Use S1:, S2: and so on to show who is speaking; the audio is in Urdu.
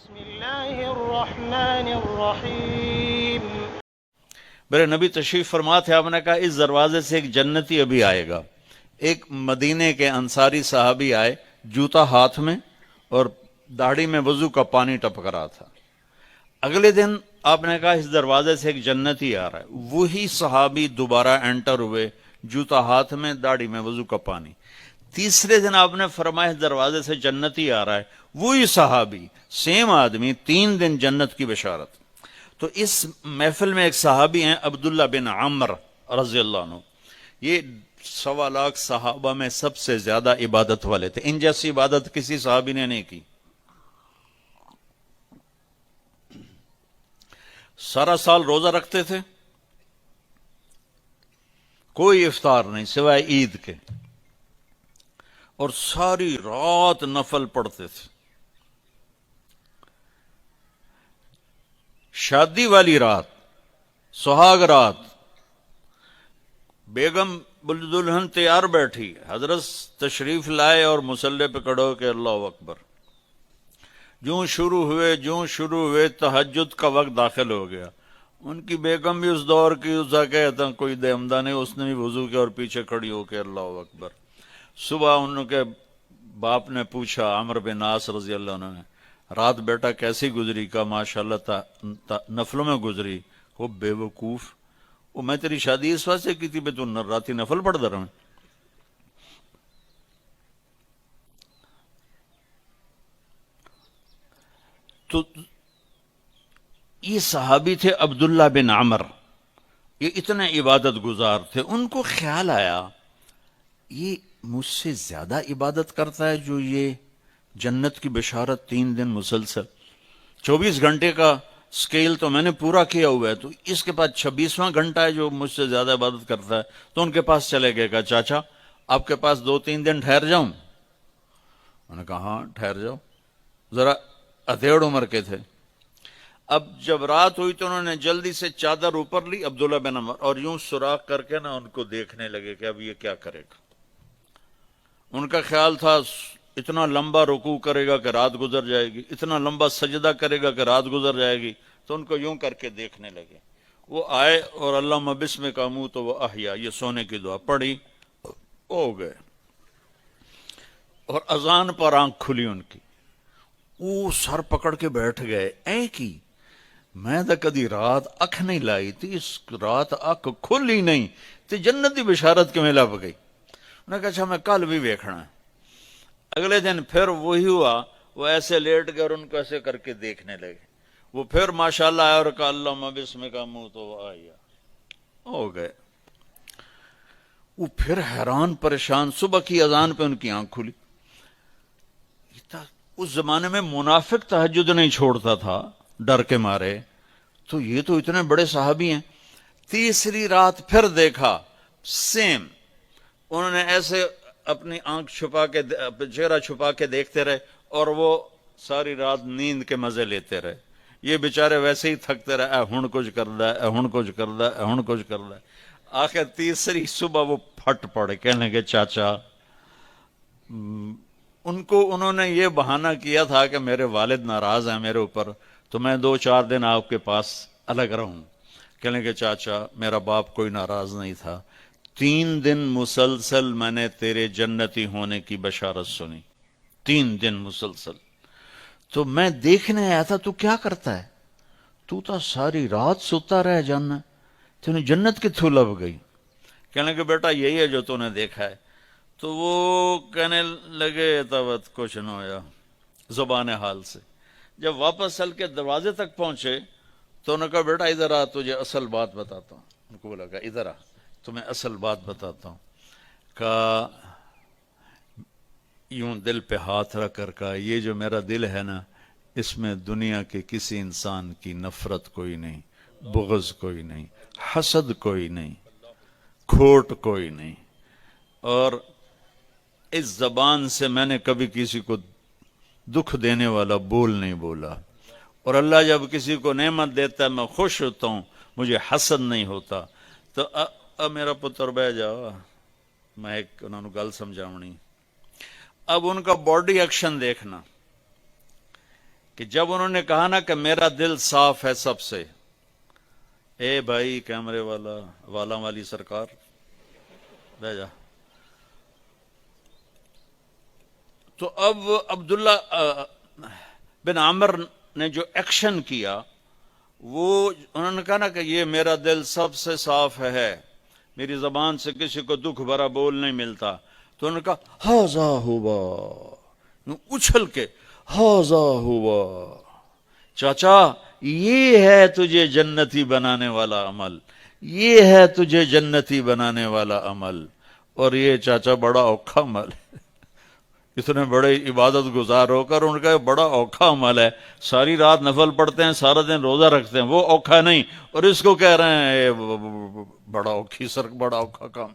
S1: بسم اللہ الرحمن الرحیم۔
S2: میرے نبی تشریف فرما تھے، آپ نے کہا اس دروازے سے ایک جنتی ابھی آئے گا۔ ایک مدینے کے انصاری صحابی آئے، جوتا ہاتھ میں اور داڑھی میں وضو کا پانی ٹپک رہا تھا۔ اگلے دن آپ نے کہا اس دروازے سے ایک جنتی آ رہا ہے، وہی صحابی دوبارہ انٹر ہوئے، جوتا ہاتھ میں، داڑھی میں وضو کا پانی۔ تیسرے دن آپ نے فرمایا اس دروازے سے جنتی آ رہا ہے، وہی صحابی، سیم آدمی، 3 دن جنت کی بشارت۔ تو اس محفل میں ایک صحابی ہیں عبداللہ بن عمر رضی اللہ عنہ، یہ 1.25 صحابہ میں سب سے زیادہ عبادت والے تھے، ان جیسی عبادت کسی صحابی نے نہیں کی۔ سارا سال روزہ رکھتے تھے، کوئی افطار نہیں سوائے عید کے، اور ساری رات نفل پڑھتے تھے۔ شادی والی رات، سہاگ رات، بیگم دلہن تیار بیٹھی، حضرت تشریف لائے اور مصلی پہ کھڑے ہو کے اللہ اکبر۔ جوں شروع ہوئے تہجد کا وقت داخل ہو گیا۔ ان کی بیگم بھی اس دور کی، اسا کہتا کوئی دے عمدہ نہیں، اس نے بھی وضو کیا اور پیچھے کھڑی ہو کے اللہ اکبر۔ صبح ان کے باپ نے پوچھا، عمرو بن عاص رضی اللہ عنہ نے، رات بیٹا کیسی گزری؟ کا ماشاءاللہ نفلوں میں گزری۔ وہ بے وقوف، وہ میں تیری شادی اس واسطے کی تھی بے تو راتی نفل پڑھتا رہا۔ تو یہ صحابی تھے عبداللہ بن عمر، یہ اتنے عبادت گزار تھے۔ ان کو خیال آیا یہ مجھ سے زیادہ عبادت کرتا ہے جو یہ جنت کی بشارت 3 دن مسلسل، 24 گھنٹے کا سکیل تو میں نے پورا کیا ہوا ہے، تو اس کے پاس 26واں گھنٹہ ہے جو مجھ سے زیادہ عبادت کرتا ہے۔ تو ان کے پاس چلے گئے، کہا چاچا آپ کے پاس 2-3 دن ٹھہر جاؤں؟ انہوں نے کہا ہاں ٹھہر جاؤ، ذرا اتھیڑ عمر کے تھے۔ اب جب رات ہوئی تو انہوں نے جلدی سے چادر اوپر لی عبداللہ بن عمر، اور یوں سوراخ کر کے نا ان کو دیکھنے لگے کہ اب یہ کیا کرے گا۔ ان کا خیال تھا اتنا لمبا رکوع کرے گا کہ رات گزر جائے گی، اتنا لمبا سجدہ کرے گا کہ رات گزر جائے گی، تو ان کو یوں کر کے دیکھنے لگے۔ وہ آئے اور اللہم بسمک اموت و احیا، یہ سونے کی دعا پڑھی، ہو گئے۔ اور اذان پر آنکھ کھلی ان کی، وہ سر پکڑ کے بیٹھ گئے، اے کی میں تو کدی رات اکھ نہیں لائی تھی، اس رات اکھ کھلی نہیں تے جنت دی بشارت کیویں لب گئی؟ انہوں نے کہا اچھا میں کل بھی ویکھنا ہے۔ اگلے دن پھر وہی ہوا، وہ ایسے لیٹ گئے اور ان کو ایسے کر کے دیکھنے لگے۔ وہ پھر ماشاءاللہ آیا اور کہا اللہم بسمک اموت و احیا، ہو گئے۔ وہ پھر حیران پریشان، صبح کی اذان پہ ان کی آنکھ کھلی۔ اس زمانے میں منافق تہجد نہیں چھوڑتا تھا ڈر کے مارے، تو یہ تو اتنے بڑے صحابی ہیں۔ تیسری رات پھر دیکھا، سیم، انہوں نے ایسے اپنی آنکھ چھپا کے، چہرہ چھپا کے دیکھتے رہے، اور وہ ساری رات نیند کے مزے لیتے رہے۔ یہ بیچارے ویسے ہی تھکتے رہے، اے ہن کچھ کردا ہے، اے ہن کچھ کردا ہے، اے ہن کچھ کردا ہے۔ آخر تیسری صبح وہ پھٹ پڑے، کہنے لگے چاچا، ان کو انہوں نے یہ بہانہ کیا تھا کہ میرے والد ناراض ہیں میرے اوپر، تو میں 2-4 دن آپ کے پاس الگ رہوں۔ کہنے کہ چاچا میرا باپ کوئی ناراض نہیں تھا، 3 دن مسلسل میں نے تیرے جنتی ہونے کی بشارت سنی، 3 دن مسلسل، تو میں دیکھنے آیا تھا تو کیا کرتا ہے، تو ساری رات سوتا رہ جانا، تینے جنت کتھوں لب گئی؟ کہنے کہ بیٹا یہی ہے جو تو نے دیکھا ہے۔ تو وہ کہنے لگے تبت کچھ نہ ہویا، زبان حال سے۔ جب واپس چل کے دروازے تک پہنچے تو انہوں نے کہا بیٹا ادھر آ، تجھے اصل بات بتاتا ہوں۔ ان کو بولا کہ ادھر آ، تمہیں اصل بات بتاتا ہوں۔ کہا یوں دل پہ ہاتھ رکھ کر کہا یہ جو میرا دل ہے نا، اس میں دنیا کے کسی انسان کی نفرت کوئی نہیں، بغض کوئی نہیں، حسد کوئی نہیں، کھوٹ کوئی نہیں، اور اس زبان سے میں نے کبھی کسی کو دکھ دینے والا بول نہیں بولا، اور اللہ جب کسی کو نعمت دیتا ہے میں خوش ہوتا ہوں، مجھے حسد نہیں ہوتا۔ تو اب میرا پتر بہ جاؤ، میں ایک انہوں نے گل سمجھاونی۔ اب ان کا باڈی ایکشن دیکھنا، کہ جب انہوں نے کہا نا کہ میرا دل صاف ہے سب سے، اے بھائی کیمرے والا والی سرکار لے جا، تو اب عبداللہ بن عمر نے جو ایکشن کیا، وہ انہوں نے کہا نا کہ یہ میرا دل سب سے صاف ہے، میری زبان سے کسی کو دکھ بھرا بول نہیں ملتا، تو انہوں نے کہا ہاذا ہوا، اچھل کے ہاذا ہوا، چاچا یہ ہے تجھے جنتی بنانے والا عمل، یہ ہے تجھے جنتی بنانے والا عمل، اور یہ چاچا بڑا اوکھا عمل ہے، اتنے بڑے عبادت گزار ہو کر ان کا بڑا اوکھا عمل ہے، ساری رات نفل پڑھتے ہیں، سارا دن روزہ رکھتے ہیں، وہ اوکھا نہیں، اور اس کو کہہ رہے ہیں بڑا اوکھا کام۔